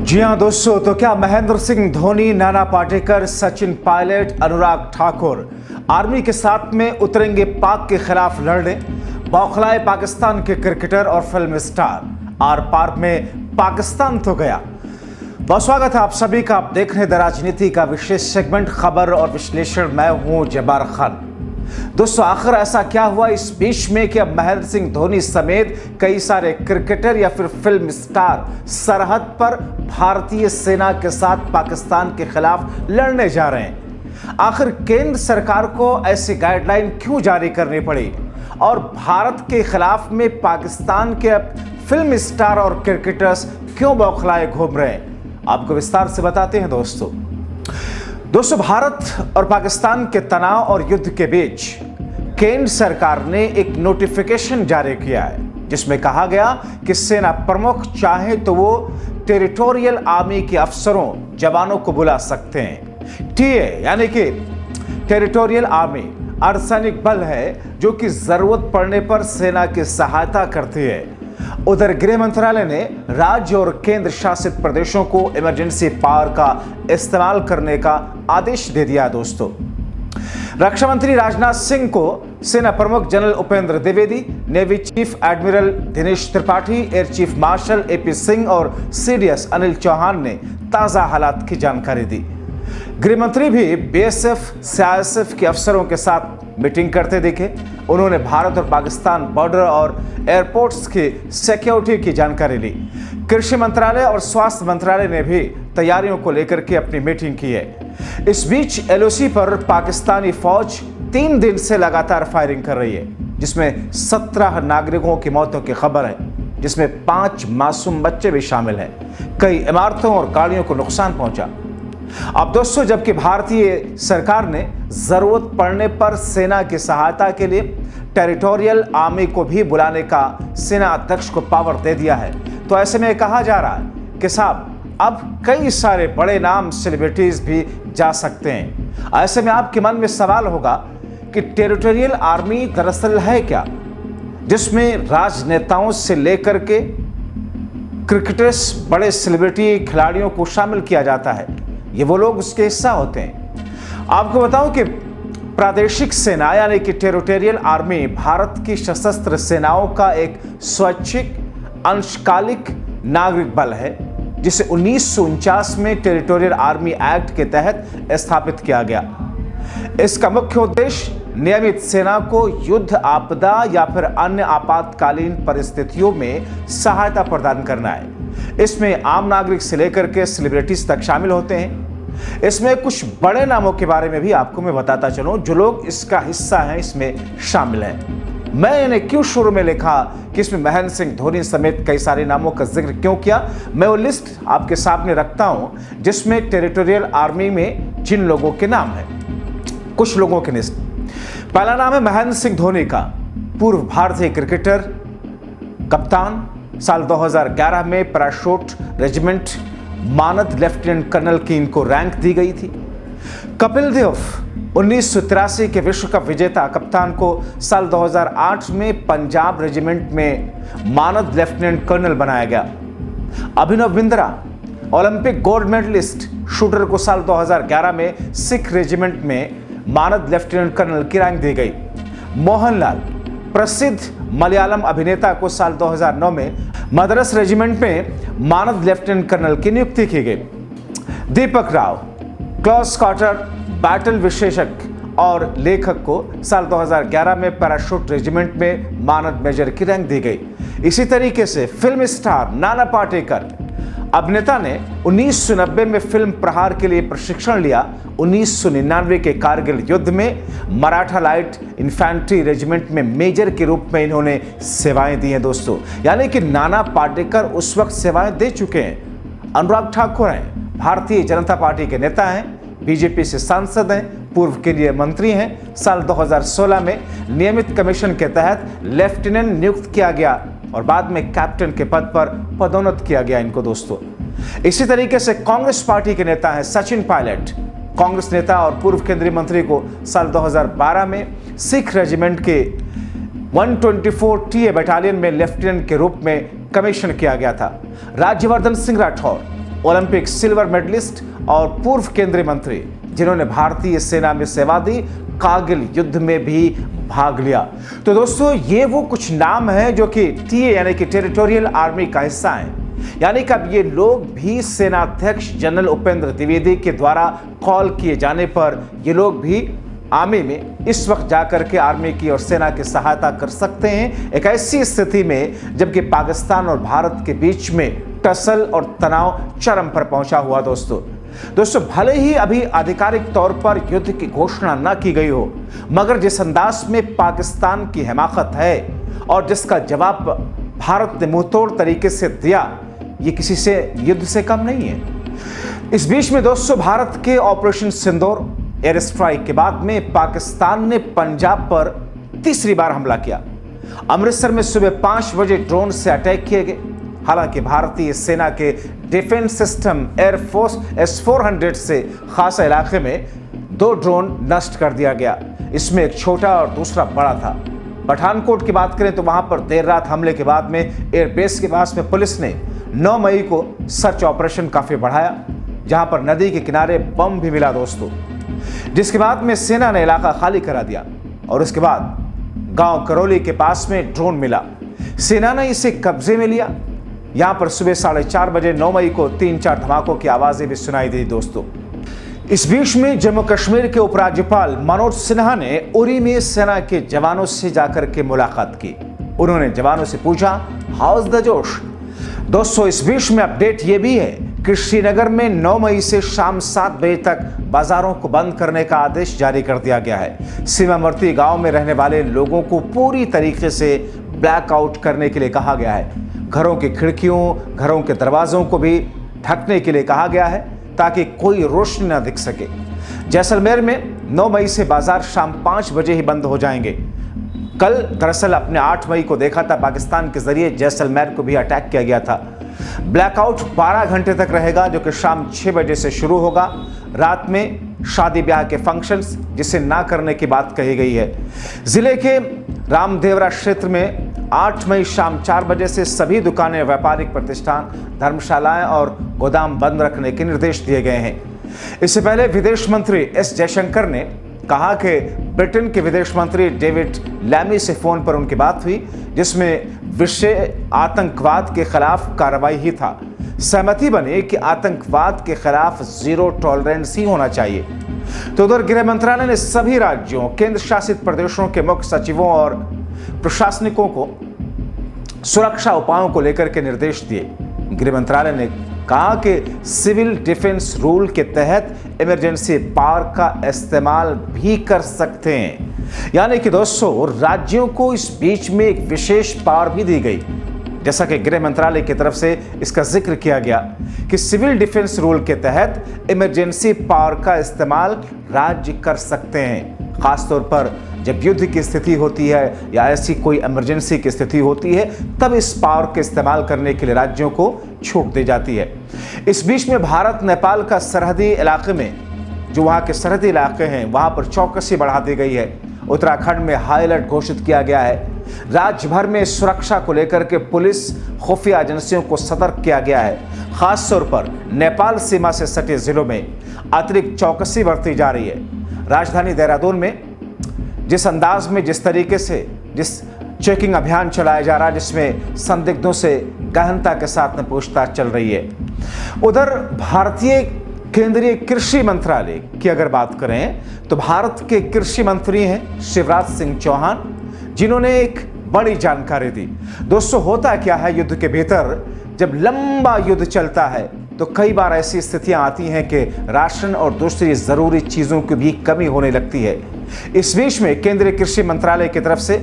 जी हाँ दोस्तों, तो क्या महेंद्र सिंह धोनी, नाना पाटेकर, सचिन पायलट, अनुराग ठाकुर आर्मी के साथ में उतरेंगे पाक के खिलाफ लड़ने? बौखलाए पाकिस्तान के क्रिकेटर और फिल्म स्टार। आर पार में पाकिस्तान तो गया। बहुत स्वागत है आप सभी का। आप देख रहे हैं द राजनीति का विशेष सेगमेंट खबर और विश्लेषण। मैं हूं जब्बार खान। दोस्तों, आखिर ऐसा क्या हुआ इस बीच में कि अब महेंद्र सिंह धोनी समेत कई सारे क्रिकेटर या फिर फिल्म स्टार सरहद पर भारतीय सेना के साथ पाकिस्तान के खिलाफ लड़ने जा रहे हैं? आखिर केंद्र सरकार को ऐसी गाइडलाइन क्यों जारी करनी पड़ी और भारत के खिलाफ में पाकिस्तान के फिल्म स्टार और क्रिकेटर्स क्यों बौखलाए घूम रहे हैं? आपको विस्तार से बताते हैं दोस्तों, भारत और पाकिस्तान के तनाव और युद्ध के बीच केंद्र सरकार ने एक नोटिफिकेशन जारी किया है जिसमें कहा गया कि सेना प्रमुख चाहे तो वो टेरिटोरियल आर्मी के अफसरों, जवानों को बुला सकते हैं। टीए यानी कि टेरिटोरियल आर्मी अर्धसैनिक बल है जो कि जरूरत पड़ने पर सेना की सहायता करती है। उधर गृह मंत्रालय ने राज्य और केंद्र शासित प्रदेशों को इमरजेंसी पावर का इस्तेमाल करने का आदेश दे दिया। दोस्तों, रक्षा मंत्री राजनाथ सिंह को सेना प्रमुख general Upendra Dwivedi, navy chief admiral Dinesh Tripathi, air chief marshal AP Singh और सीडीएस अनिल चौहान ने ताजा हालात की जानकारी दी। गृह मंत्री भी बीएसएफ, सीआईएसएफ के अफसरों के साथ मीटिंग करते दिखे। उन्होंने भारत और पाकिस्तान बॉर्डर और एयरपोर्ट्स की सिक्योरिटी की जानकारी ली। कृषि मंत्रालय और स्वास्थ्य मंत्रालय ने भी तैयारियों को लेकर के अपनी मीटिंग की है। इस बीच एलओसी पर पाकिस्तानी फौज 3 दिन से लगातार फायरिंग कर रही है, जिसमें 17 नागरिकों की मौतों की खबर है, जिसमें 5 मासूम बच्चे भी शामिल हैं। कई इमारतों और गाड़ियों को नुकसान पहुंचा। अब दोस्तों, जबकि भारतीय सरकार ने जरूरत पड़ने पर सेना की सहायता के लिए टेरिटोरियल आर्मी को भी बुलाने का सेना अध्यक्ष को पावर दे दिया है, तो ऐसे में कहा जा रहा है कि साहब अब कई सारे बड़े नाम सेलिब्रिटीज भी जा सकते हैं। ऐसे में आपके मन में सवाल होगा कि टेरिटोरियल आर्मी दरअसल है क्या, जिसमें राजनेताओं से लेकर के क्रिकेटर्स, बड़े सेलिब्रिटी खिलाड़ियों को शामिल किया जाता है। ये वो लोग उसके हिस्सा होते हैं। आपको बताऊं कि प्रादेशिक सेना यानी कि टेरिटोरियल आर्मी भारत की सशस्त्र सेनाओं का एक स्वैच्छिक अंशकालिक नागरिक बल है, जिसे 1949 में टेरिटोरियल आर्मी एक्ट के तहत स्थापित किया गया। इसका मुख्य उद्देश्य नियमित सेना को युद्ध, आपदा या फिर अन्य आपातकालीन परिस्थितियों में सहायता प्रदान करना है। इसमें आम नागरिक से लेकर के सेलिब्रिटीज तक शामिल होते हैं। इसमें कुछ बड़े नामों के बारे में भी आपको मैं बताता चलूं जो लोग इसका हिस्सा हैं, इसमें शामिल हैं। मैंने क्यों शुरू में लिखा कि इसमें महेंद्र सिंह धोनी समेत कई सारे नामों का जिक्र क्यों किया, मैं वो लिस्ट आपके सामने रखता हूं जिसमें टेरिटोरियल आर्मी में जिन लोगों के नाम हैं। कुछ लोगों की लिस्ट। पहला नाम है महेंद्र सिंह धोनी का, पूर्व भारतीय क्रिकेटर, कप्तान। साल 2011 में पैराशूट रेजिमेंट मानद लेफ्टिनेंट कर्नल की इनको रैंक दी गई थी। कपिल देव 1983 के विश्व कप विजेता कप्तान को साल 2008 में पंजाब रेजिमेंट में मानद लेफ्टिनेंट कर्नल बनाया गया। Abhinav Bindra Olympic gold medallist shooter को साल 2011 में सिख रेजिमेंट में मानद लेफ्टिनेंट कर्नल की रैंक दी गई। मोहनलाल प्रसिद्ध मलयालम अभिनेता को साल 2009 में मद्रास रेजिमेंट में मानद लेफ्टिनेंट कर्नल की नियुक्ति की गई। दीपक राव क्लॉस क्वार्टर बैटल विशेषज्ञ और लेखक को साल 2011 में पैराशूट रेजिमेंट में मानद मेजर की रैंक दी गई। इसी तरीके से फिल्म स्टार नाना पाटेकर अभिनेता ने 1990 में फिल्म प्रहार के लिए प्रशिक्षण लिया। 1999 के कारगिल युद्ध में मराठा लाइट इन्फेंट्री रेजिमेंट में मेजर के रूप में इन्होंने सेवाएं दी हैं। दोस्तों, यानी कि नाना पाटेकर उस वक्त सेवाएं दे चुके हैं। अनुराग ठाकुर हैं, भारतीय जनता पार्टी के नेता हैं, बीजेपी से सांसद हैं, पूर्व केंद्रीय मंत्री हैं। साल 2016 में नियमित कमीशन के तहत लेफ्टिनेंट नियुक्त किया गया और बाद में कैप्टन के पद पर पदोन्नत किया गया इनको। दोस्तों, इसी तरीके से कांग्रेस पार्टी के नेता हैं सचिन पायलट, कांग्रेस नेता और पूर्व केंद्रीय मंत्री को साल 2012 में सिख रेजिमेंट के 124 टीए बटालियन में लेफ्टिनेंट के रूप में कमीशन किया गया था। Rajyavardhan Singh Rathore Olympic silver medallist और पूर्व केंद्रीय मंत्री जिन्होंने भारतीय सेना में सेवा दी, कारगिल युद्ध में भी भाग लिया। तो दोस्तों, ये वो कुछ नाम हैं जो कि टीए यानी कि टेरिटोरियल आर्मी का हिस्सा हैं। यानी कि अब ये लोग भी सेनाध्यक्ष जनरल उपेंद्र द्विवेदी के द्वारा कॉल किए जाने पर ये लोग भी आर्मी में इस वक्त जाकर के आर्मी की और सेना की सहायता कर सकते हैं, एक ऐसी स्थिति में जबकि पाकिस्तान और भारत के बीच में टसल और तनाव चरम पर पहुंचा हुआ। दोस्तों, भले ही अभी आधिकारिक तौर पर युद्ध की घोषणा न की गई हो, मगर जिस अंदाज में पाकिस्तान की हिमाकत है और जिसका जवाब भारत ने मुंहतोड़ तरीके से दिया, ये किसी से युद्ध से कम नहीं है। इस बीच में दोस्तों, भारत के ऑपरेशन सिंदूर एयर स्ट्राइक के बाद में पाकिस्तान ने पंजाब पर तीसरी बार हमला किया। अमृतसर में सुबह 5 बजे ड्रोन से अटैक किए गए। हालांकि भारतीय सेना के डिफेंस सिस्टम एयरफोर्स S-400 से खासा इलाके में 2 ड्रोन नष्ट कर दिया गया। इसमें एक छोटा और दूसरा बड़ा था। पठानकोट की बात करें तो वहां पर देर रात हमले के बाद में एयरबेस के पास में पुलिस ने 9 मई को सर्च ऑपरेशन काफी बढ़ाया, जहां पर नदी के किनारे बम भी मिला दोस्तों, जिसके बाद में सेना ने इलाका खाली करा दिया और उसके बाद गांव करौली के पास में ड्रोन मिला। सेना ने इसे कब्जे में लिया। यहां पर सुबह 4:30 बजे 9 मई को 3-4 धमाकों की आवाजें भी सुनाई दी दोस्तों। इस बीच में जम्मू कश्मीर के उपराज्यपाल मनोज सिन्हा ने उरी में सेना के जवानों से जाकर के मुलाकात की। उन्होंने जवानों से पूछा, हाउ इज द जोश। दोस्तों, इस बीच में अपडेट यह भी है कि श्रीनगर में 9 मई से शाम 7 बजे तक बाजारों को बंद करने का आदेश जारी कर दिया गया है। सीमावर्ती गांव में रहने वाले लोगों को पूरी तरीके से ब्लैकआउट करने के लिए कहा गया है। घरों की खिड़कियों, घरों के दरवाजों को भी ढकने के लिए कहा गया है ताकि कोई रोशनी न दिख सके। जैसलमेर में 9 मई से बाजार शाम 5 बजे ही बंद हो जाएंगे। कल दरअसल अपने 8 मई को देखा था, पाकिस्तान के जरिए जैसलमेर को भी अटैक किया गया था। ब्लैकआउट 12 घंटे तक रहेगा, जो कि शाम 6 बजे से शुरू होगा। रात में शादी ब्याह के फंक्शंस जिसे ना करने की बात कही गई है। जिले के रामदेवरा क्षेत्र में 8 मई शाम 4 बजे से सभी दुकानें, व्यापारिक प्रतिष्ठान, धर्मशालाएं और गोदाम बंद रखने के निर्देश दिए गए हैं। इससे पहले विदेश मंत्री एस जयशंकर ने कहा कि ब्रिटेन के विदेश मंत्री डेविड लैमी से फोन पर उनकी बात हुई, जिसमें विषय आतंकवाद के खिलाफ कार्रवाई ही था। सहमति बनी कि आतंकवाद के खिलाफ जीरो टॉलरेंस ही होना चाहिए। तो उधर गृह मंत्रालय ने सभी राज्यों, केंद्र शासित प्रदेशों के मुख्य सचिवों और प्रशासनिकों को सुरक्षा उपायों को लेकर के निर्देश दिए। गृह मंत्रालय ने कहा कि सिविल डिफेंस रूल के तहत इमरजेंसी पावर का इस्तेमाल भी कर सकते हैं। यानी कि दोस्तों, राज्यों को इस बीच में एक विशेष पावर भी दी गई। जैसा कि गृह मंत्रालय की तरफ से इसका जिक्र किया गया कि सिविल डिफेंस रूल के तहत इमरजेंसी पावर का इस्तेमाल राज्य कर सकते हैं। खासतौर पर जब युद्ध की स्थिति होती है या ऐसी कोई इमरजेंसी की स्थिति होती है, तब इस पावर के इस्तेमाल करने के लिए राज्यों को छूट दी जाती है। इस बीच में भारत नेपाल का सरहदी इलाके में, जो वहाँ के सरहदी इलाके हैं, वहाँ पर चौकसी बढ़ा दी गई है। उत्तराखंड में हाई अलर्ट घोषित किया गया है। राज्य भर में सुरक्षा को लेकर के पुलिस, खुफिया एजेंसियों को सतर्क किया गया है। खासतौर पर नेपाल सीमा से सटे जिलों में अतिरिक्त चौकसी बरती जा रही है। राजधानी देहरादून में जिस अंदाज में, जिस तरीके से चेकिंग अभियान चलाया जा रहा है, जिसमें संदिग्धों से गहनता के साथ में पूछताछ चल रही है। उधर भारतीय केंद्रीय कृषि मंत्रालय की अगर बात करें तो भारत के कृषि मंत्री हैं शिवराज सिंह चौहान, जिन्होंने एक बड़ी जानकारी दी। दोस्तों, होता क्या है युद्ध के भीतर, जब लंबा युद्ध चलता है तो कई बार ऐसी स्थितियां आती हैं कि राशन और दूसरी जरूरी चीजों की भी कमी होने लगती है। इस बीच में केंद्रीय कृषि मंत्रालय की तरफ से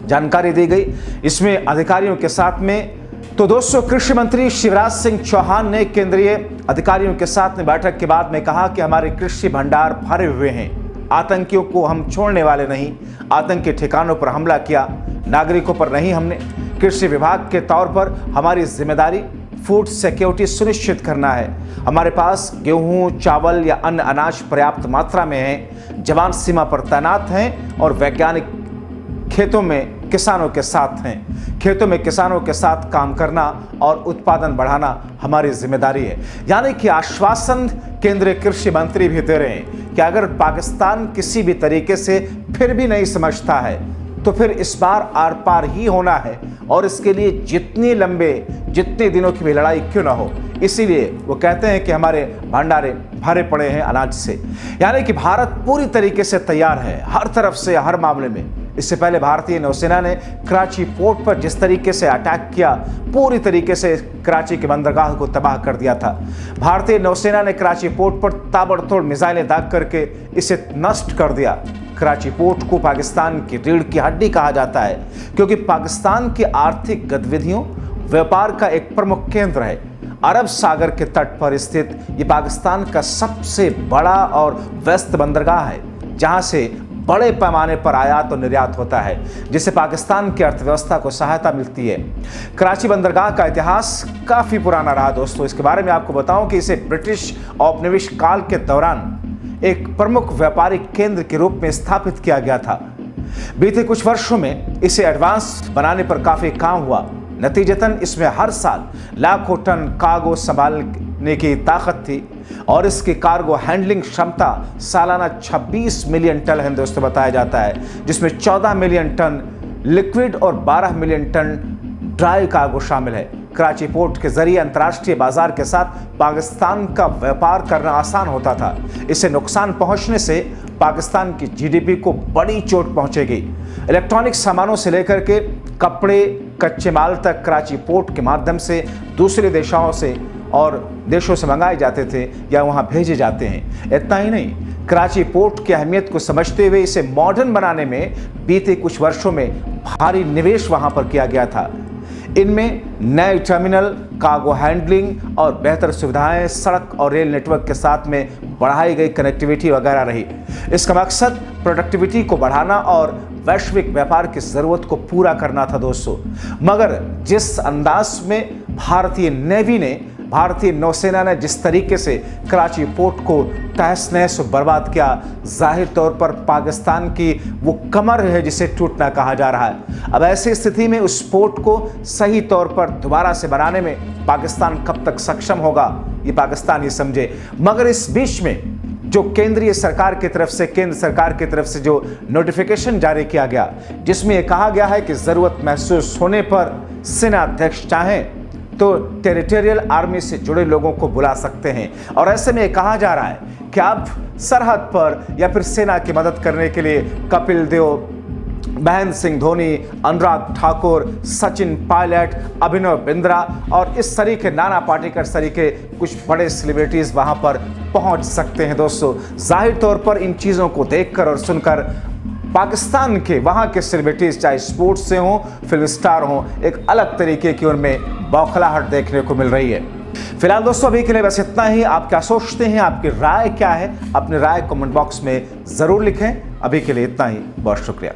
जानकारी दी गई, इसमें अधिकारियों के साथ में। तो दोस्तों, कृषि मंत्री शिवराज सिंह चौहान ने केंद्रीय अधिकारियों के साथ में बैठक के बाद में कहा कि हमारे कृषि भंडार भरे हुए हैं, आतंकियों को हम छोड़ने वाले नहीं। आतंकी ठिकानों पर हमला किया, नागरिकों पर नहीं। हमने कृषि विभाग के तौर पर हमारी जिम्मेदारी फूड सिक्योरिटी सुनिश्चित करना है। हमारे पास गेहूं, चावल या अन्य अनाज पर्याप्त मात्रा में है। जवान सीमा पर तैनात हैं और वैज्ञानिक खेतों में किसानों के साथ हैं। खेतों में किसानों के साथ काम करना और उत्पादन बढ़ाना हमारी जिम्मेदारी है। यानी कि आश्वासन केंद्रीय कृषि मंत्री भी दे रहे हैं कि अगर पाकिस्तान किसी भी तरीके से फिर भी नहीं समझता है तो फिर इस बार आर पार ही होना है, और इसके लिए जितने दिनों की भी लड़ाई क्यों ना हो। इसीलिए वो कहते हैं कि हमारे भंडारे भरे पड़े हैं अनाज से। यानी कि भारत पूरी तरीके से तैयार है हर तरफ से, हर मामले में। इससे पहले भारतीय नौसेना ने कराची पोर्ट पर जिस तरीके से अटैक किया, पूरी तरीके से कराची के बंदरगाह को तबाह कर दिया था। भारतीय नौसेना ने कराची पोर्ट पर ताबड़तोड़ मिसाइलें दाग करके इसे नष्ट कर दिया। कराची पोर्ट को पाकिस्तान की रीढ़ की हड्डी कहा जाता है, क्योंकि पाकिस्तान की आर्थिक गतिविधियों, व्यापार का एक प्रमुख केंद्र है। अरब सागर के तट पर स्थित ये पाकिस्तान का सबसे बड़ा और व्यस्त बंदरगाह है, जहां से बड़े पैमाने पर आयात और निर्यात होता है, जिससे पाकिस्तान की अर्थव्यवस्था को सहायता मिलती है। कराची बंदरगाह का इतिहास काफ़ी पुराना रहा दोस्तों। इसके बारे में आपको बताऊं कि इसे ब्रिटिश औपनिवेश काल के दौरान एक प्रमुख व्यापारिक केंद्र के रूप में स्थापित किया गया था। बीते कुछ वर्षों में इसे एडवांस बनाने पर काफ़ी काम हुआ। नतीजतन इसमें हर साल लाखों टन कार्गो संभालने की ताकत थी, और इसकी कार्गो हैंडलिंग क्षमता सालाना 26 मिलियन टन है दोस्तों बताया जाता है, जिसमें 14 मिलियन टन लिक्विड और 12 मिलियन टन ड्राई कार्गो शामिल है। कराची पोर्ट के जरिए अंतर्राष्ट्रीय बाजार के साथ पाकिस्तान का व्यापार करना आसान होता था। इससे नुकसान पहुंचने से पाकिस्तान की जीडीपी को बड़ी चोट पहुंचेगी। इलेक्ट्रॉनिक सामानों से लेकर के कपड़े, कच्चे माल तक कराची पोर्ट के माध्यम से दूसरे देशों से मंगाए जाते थे या वहां भेजे जाते हैं। इतना ही नहीं, कराची पोर्ट की अहमियत को समझते हुए इसे मॉडर्न बनाने में बीते कुछ वर्षों में भारी निवेश वहां पर किया गया था। इनमें नए टर्मिनल, कार्गो हैंडलिंग और बेहतर सुविधाएं, सड़क और रेल नेटवर्क के साथ में बढ़ाई गई कनेक्टिविटी वगैरह रही। इसका मकसद प्रोडक्टिविटी को बढ़ाना और वैश्विक व्यापार की ज़रूरत को पूरा करना था दोस्तों। मगर जिस अंदाज में भारतीय नौसेना ने जिस तरीके से कराची पोर्ट को तहस नहस बर्बाद किया, जाहिर तौर पर पाकिस्तान की वो कमर है जिसे टूटना कहा जा रहा है। अब ऐसी स्थिति में उस पोर्ट को सही तौर पर दोबारा से बनाने में पाकिस्तान कब तक सक्षम होगा, ये पाकिस्तान ही समझे। मगर इस बीच में जो केंद्र सरकार की तरफ से जो नोटिफिकेशन जारी किया गया, जिसमें यह कहा गया है कि ज़रूरत महसूस होने पर सेना अध्यक्ष चाहें तो टेरिटोरियल आर्मी से जुड़े लोगों को बुला सकते हैं। और ऐसे में कहा जा रहा है कि अब सरहद पर या फिर सेना की मदद करने के लिए कपिल देव, महेंद्र सिंह धोनी, अनुराग ठाकुर, सचिन पायलट, अभिनव बिंद्रा और इस तरीके नाना पाटेकर तरीके कुछ बड़े सेलिब्रिटीज़ वहां पर पहुंच सकते हैं दोस्तों। जाहिर तौर पर इन चीज़ों को देखकर और सुनकर पाकिस्तान के वहाँ के सेलिब्रिटीज़, चाहे स्पोर्ट्स से हों, फिल्म स्टार हों, एक अलग तरीके की उनमें बौखलाहट देखने को मिल रही है। फिलहाल दोस्तों अभी के लिए बस इतना ही। आप क्या सोचते हैं, आपकी राय क्या है, अपनी राय कमेंट बॉक्स में ज़रूर लिखें। अभी के लिए इतना ही, बहुत शुक्रिया।